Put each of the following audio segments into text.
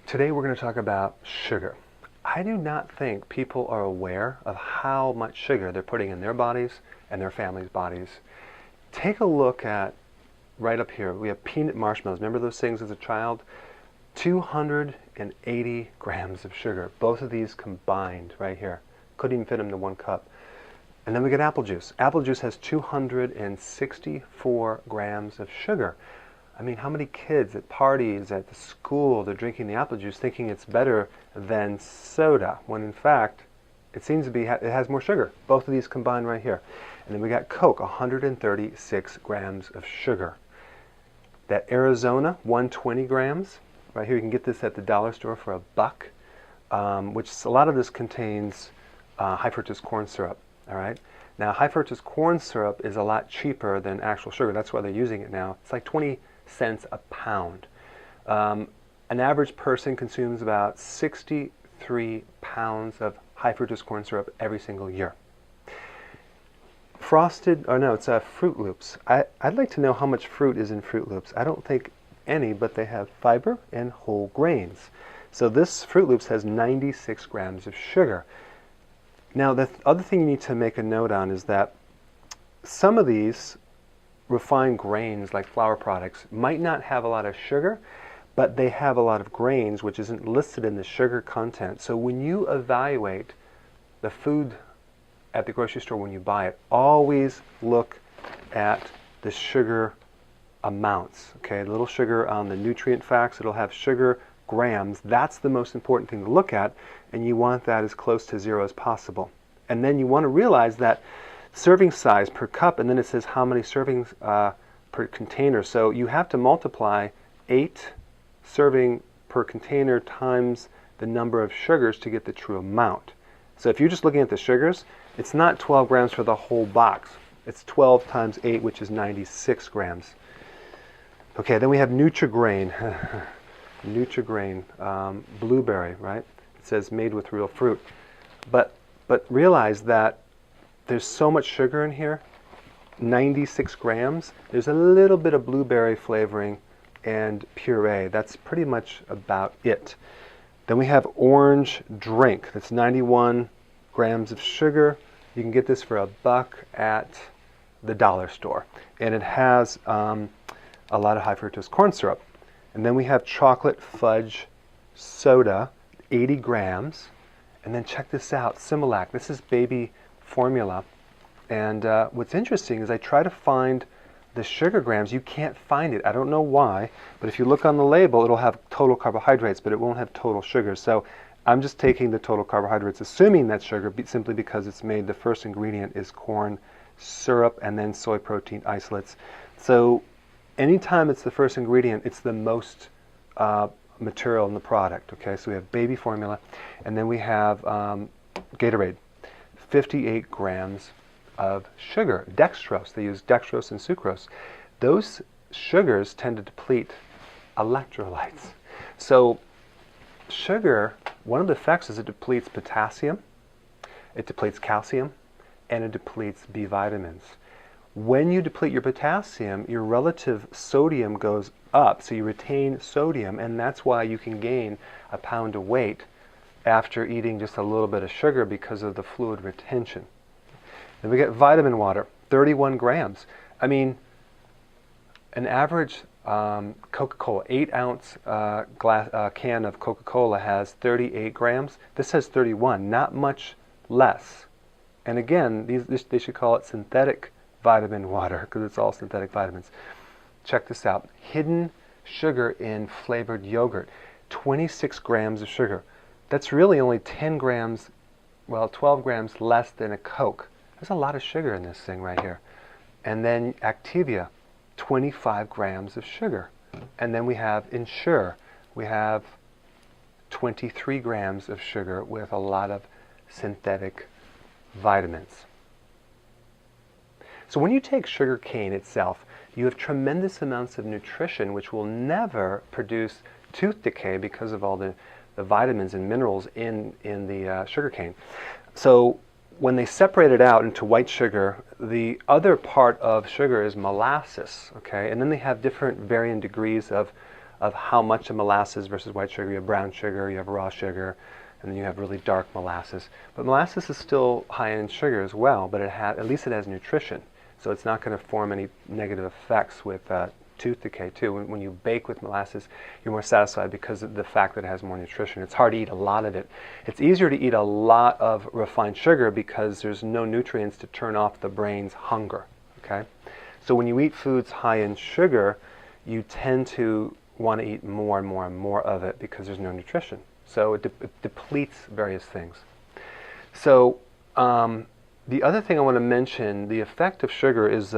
Today we're going to talk about sugar. I do not think people are aware of how much sugar they're putting in their bodies and their families' bodies. Take a look at right up here. We have peanut marshmallows. Remember those things as a child? 280 grams of sugar. Both of these combined right here. Couldn't even fit them in one cup. And then we get apple juice. Apple juice has 264 grams of sugar. I mean, how many kids at parties, at the school, they're drinking the apple juice thinking it's better than soda, when in fact, it seems to be, it has more sugar. Both of these combined right here. And then we got Coke, 136 grams of sugar. That Arizona, 120 grams. Right here, you can get this at the dollar store for $1, which a lot of this contains high fructose corn syrup, all right? Now, high fructose corn syrup is a lot cheaper than actual sugar. That's why they're using it now. It's like 20 cents a pound. An average person consumes about 63 pounds of high fructose corn syrup every single year. It's Fruit Loops. I'd like to know how much fruit is in Fruit Loops. I don't think any, but they have fiber and whole grains. So this Fruit Loops has 96 grams of sugar. Now, the other thing you need to make a note on is that some of these refined grains, like flour products, might not have a lot of sugar, but they have a lot of grains, which isn't listed in the sugar content. So when you evaluate the food at the grocery store when you buy it, always look at the sugar amounts. Okay, a little sugar on the nutrient facts, it'll have sugar grams. That's the most important thing to look at, and you want that as close to zero as possible. And then you want to realize that serving size per cup, and then it says how many servings per container. So you have to multiply 8 serving per container times the number of sugars to get the true amount. So if you're just looking at the sugars, it's not 12 grams for the whole box. It's 12 times 8, which is 96 grams. Okay, then we have Nutri-Grain. Nutri-Grain, blueberry, right? It says made with real fruit. But realize that there's so much sugar in here, 96 grams. There's a little bit of blueberry flavoring and puree. That's pretty much about it. Then we have orange drink. That's 91 grams of sugar. You can get this for $1 at the dollar store. And it has a lot of high fructose corn syrup. And then we have chocolate fudge soda, 80 grams. And then check this out, Similac. This is baby formula. And what's interesting is I try to find the sugar grams. You can't find it. I don't know why, but if you look on the label, it'll have total carbohydrates, but it won't have total sugar. So I'm just taking the total carbohydrates, assuming that's sugar, simply because it's made, the first ingredient is corn syrup and then soy protein isolates. So anytime it's the first ingredient, it's the most material in the product. Okay, so we have baby formula, and then we have Gatorade, 58 grams of sugar. Dextrose, they use dextrose and sucrose. Those sugars tend to deplete electrolytes. So sugar, one of the effects is it depletes potassium, it depletes calcium, and it depletes B vitamins. When you deplete your potassium, your relative sodium goes up, so you retain sodium, and that's why you can gain a pound of weight after eating just a little bit of sugar because of the fluid retention. Then we get vitamin water, 31 grams. I mean, an average Coca-Cola, 8-ounce can of Coca-Cola has 38 grams. This has 31, not much less. And again, they should call it synthetic vitamin water because it's all synthetic vitamins. Check this out. Hidden sugar in flavored yogurt, 26 grams of sugar. That's really only 10 grams, well, 12 grams less than a Coke. There's a lot of sugar in this thing right here. And then Activia, 25 grams of sugar. And then we have Ensure. We have 23 grams of sugar with a lot of synthetic vitamins. So when you take sugar cane itself, you have tremendous amounts of nutrition which will never produce tooth decay because of all the vitamins and minerals in the sugar cane. So when they separate it out into white sugar, the other part of sugar is molasses, okay? And then they have different varying degrees of of how much of molasses versus white sugar. You have brown sugar, you have raw sugar, and then you have really dark molasses. But molasses is still high in sugar as well, but at least it has nutrition. So it's not going to form any negative effects with tooth decay too. When you bake with molasses, you're more satisfied because of the fact that it has more nutrition. It's hard to eat a lot of it. It's easier to eat a lot of refined sugar because there's no nutrients to turn off the brain's hunger. Okay? So when you eat foods high in sugar, you tend to want to eat more and more and more of it because there's no nutrition. So it depletes various things. So the other thing I want to mention, the effect of sugar is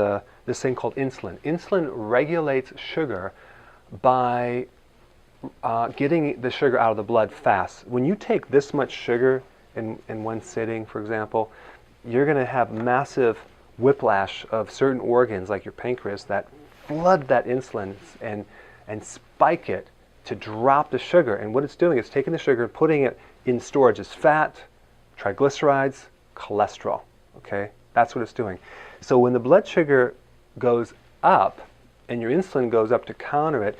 this thing called insulin. Insulin regulates sugar by getting the sugar out of the blood fast. When you take this much sugar in one sitting, for example, you're going to have massive whiplash of certain organs like your pancreas that flood that insulin and spike it to drop the sugar. And what it's doing is taking the sugar and putting it in storage as fat, triglycerides, cholesterol. Okay, that's what it's doing. So when the blood sugar goes up and your insulin goes up to counter it,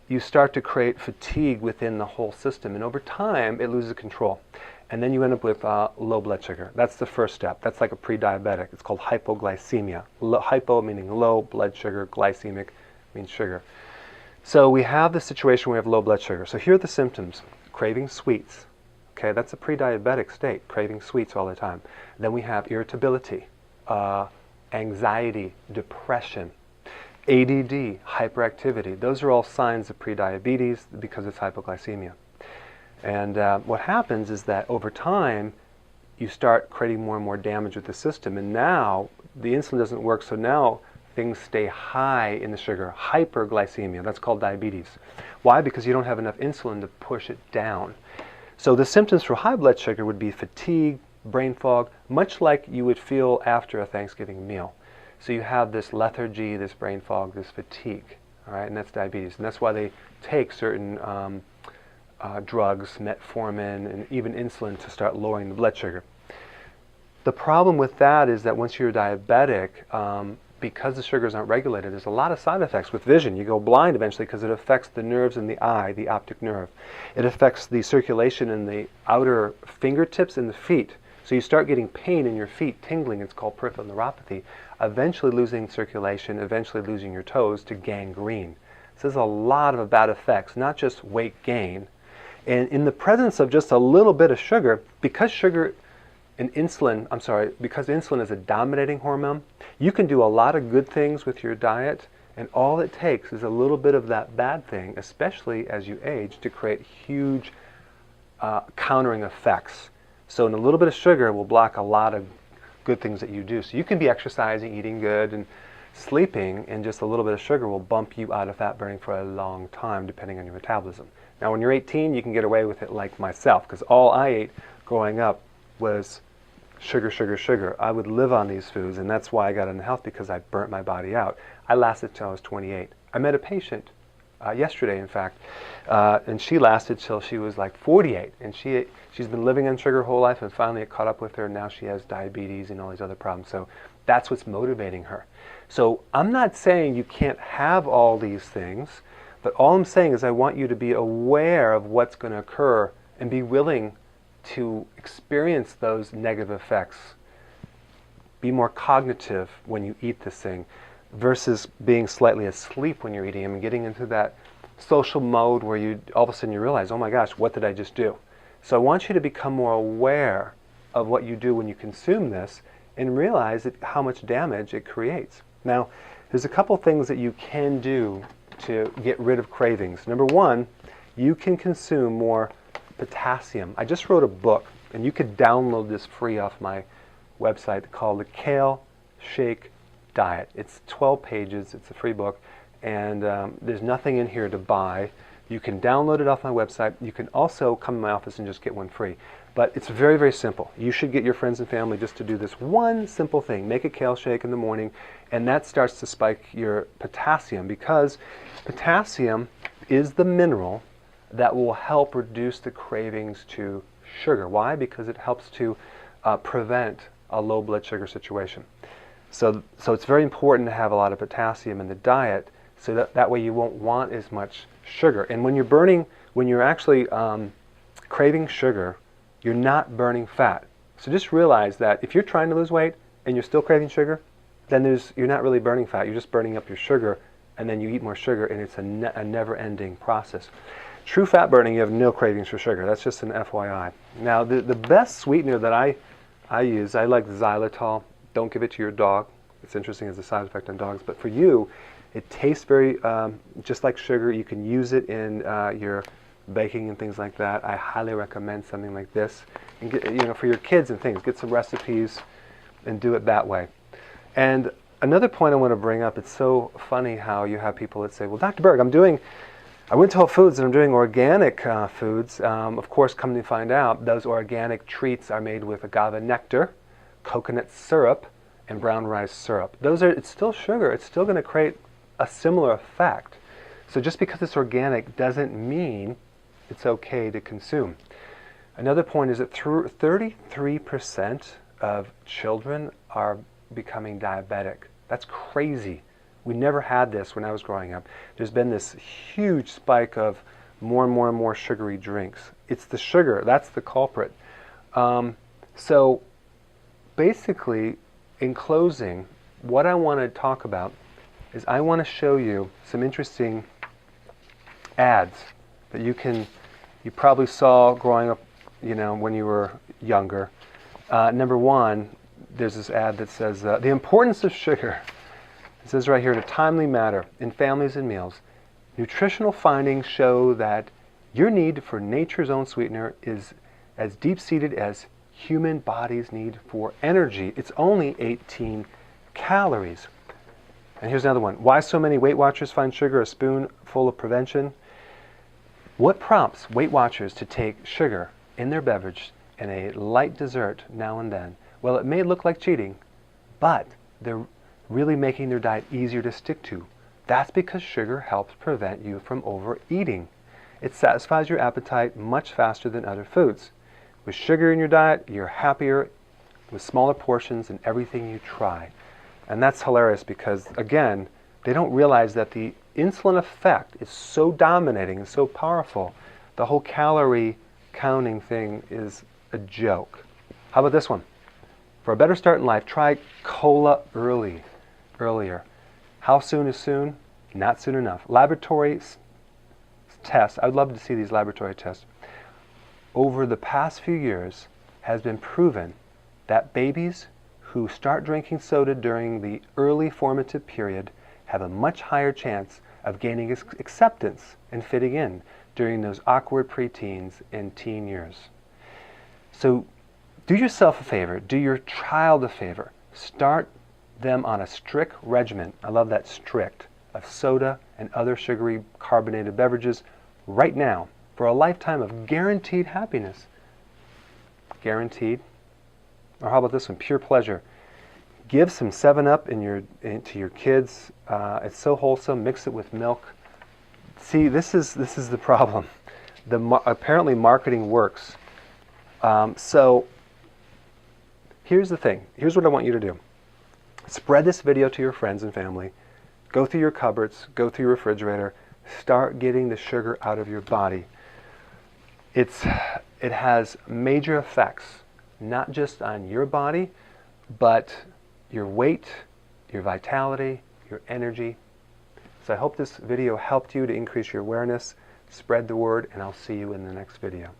you start to create fatigue within the whole system, and over time it loses control. And then you end up with low blood sugar. That's the first step. That's like a pre-diabetic. It's called hypoglycemia. Hypo meaning low, blood sugar, glycemic means sugar. So we have the situation where we have low blood sugar. So here are the symptoms. Craving sweets. Okay, that's a pre-diabetic state, craving sweets all the time. Then we have irritability, anxiety, depression, ADD, hyperactivity. Those are all signs of pre-diabetes because it's hypoglycemia. And what happens is that over time, you start creating more and more damage with the system. And now the insulin doesn't work, so now things stay high in the sugar. Hyperglycemia, that's called diabetes. Why? Because you don't have enough insulin to push it down. So the symptoms for high blood sugar would be fatigue, brain fog, much like you would feel after a Thanksgiving meal. So you have this lethargy, this brain fog, this fatigue, all right, and that's diabetes. And that's why they take certain drugs, metformin, and even insulin to start lowering the blood sugar. The problem with that is that once you're diabetic, because the sugars aren't regulated, there's a lot of side effects with vision. You go blind eventually because it affects the nerves in the eye, the optic nerve. It affects the circulation in the outer fingertips and the feet. So you start getting pain in your feet, tingling. It's called peripheral neuropathy. Eventually losing circulation, eventually losing your toes to gangrene. So there's a lot of bad effects, not just weight gain. And in the presence of just a little bit of sugar, because because insulin is a dominating hormone, you can do a lot of good things with your diet, and all it takes is a little bit of that bad thing, especially as you age, to create huge countering effects. So a little bit of sugar will block a lot of good things that you do. So you can be exercising, eating good, and sleeping, and just a little bit of sugar will bump you out of fat burning for a long time, depending on your metabolism. Now when you're 18, you can get away with it like myself, because all I ate growing up was sugar, sugar, sugar. I would live on these foods, and that's why I got into health, because I burnt my body out. I lasted till I was 28. I met a patient yesterday, in fact, and she lasted till she was like 48, and she's been living on sugar her whole life, and finally it caught up with her, and now she has diabetes and all these other problems. So that's what's motivating her. So I'm not saying you can't have all these things, but all I'm saying is I want you to be aware of what's going to occur and be willing to experience those negative effects. Be more cognitive when you eat this thing versus being slightly asleep when you're eating them and getting into that social mode where you all of a sudden you realize, oh my gosh, what did I just do? So I want you to become more aware of what you do when you consume this and realize how much damage it creates. Now, there's a couple things that you can do to get rid of cravings. Number one, you can consume more potassium. I just wrote a book, and you could download this free off my website, called The Kale Shake Diet. It's 12 pages. It's a free book, and there's nothing in here to buy. You can download it off my website. You can also come to my office and just get one free. But it's very, very simple. You should get your friends and family just to do this one simple thing. Make a kale shake in the morning, and that starts to spike your potassium, because potassium is the mineral that will help reduce the cravings to sugar. Why? Because it helps to prevent a low blood sugar situation. So it's very important to have a lot of potassium in the diet so that way you won't want as much sugar. And when you're actually craving sugar, you're not burning fat. So just realize that if you're trying to lose weight and you're still craving sugar, then you're not really burning fat. You're just burning up your sugar, and then you eat more sugar, and it's a never-ending process. True fat burning, you have no cravings for sugar. That's just an FYI. Now, the best sweetener that I use, I like xylitol. Don't give it to your dog. It's interesting as a side effect on dogs. But for you, it tastes very just like sugar. You can use it in your baking and things like that. I highly recommend something like this. And get, for your kids and things, get some recipes and do it that way. And another point I want to bring up, it's so funny how you have people that say, well, Dr. Berg, I went to Whole Foods and I'm doing organic foods. Of course, come to find out, those organic treats are made with agave nectar, coconut syrup, and brown rice syrup. It's still sugar. It's still going to create a similar effect. So just because it's organic doesn't mean it's okay to consume. Another point is that 33% of children are becoming diabetic. That's crazy. We never had this when I was growing up. There's been this huge spike of more and more and more sugary drinks. It's the sugar, that's the culprit. So basically, in closing, what I want to talk about is I want to show you some interesting ads that you probably saw growing up, when you were younger. Number one, there's this ad that says, the importance of sugar. It says right here, in a timely manner, in families and meals, nutritional findings show that your need for nature's own sweetener is as deep-seated as human bodies need for energy. It's only 18 calories. And here's another one. Why so many Weight Watchers find sugar a spoonful of prevention? What prompts Weight Watchers to take sugar in their beverage and a light dessert now and then? Well, it may look like cheating, but they're really making their diet easier to stick to. That's because sugar helps prevent you from overeating. It satisfies your appetite much faster than other foods. With sugar in your diet, you're happier with smaller portions in everything you try. And that's hilarious because, again, they don't realize that the insulin effect is so dominating and so powerful. The whole calorie counting thing is a joke. How about this one? For a better start in life, try cola earlier. How soon is soon? Not soon enough. Laboratory tests, I'd love to see these laboratory tests. Over the past few years has been proven that babies who start drinking soda during the early formative period have a much higher chance of gaining acceptance and fitting in during those awkward preteens and teen years. So do yourself a favor, do your child a favor. Start them on a strict regimen, I love that strict, of soda and other sugary carbonated beverages right now for a lifetime of guaranteed happiness. Guaranteed. Or how about this one, pure pleasure. Give some 7-Up to your kids. It's so wholesome. Mix it with milk. See, this is the problem. Apparently marketing works. So here's the thing. Here's what I want you to do. Spread this video to your friends and family. Go through your cupboards. Go through your refrigerator. Start getting the sugar out of your body. It has major effects, not just on your body, but your weight, your vitality, your energy. So I hope this video helped you to increase your awareness, spread the word, and I'll see you in the next video.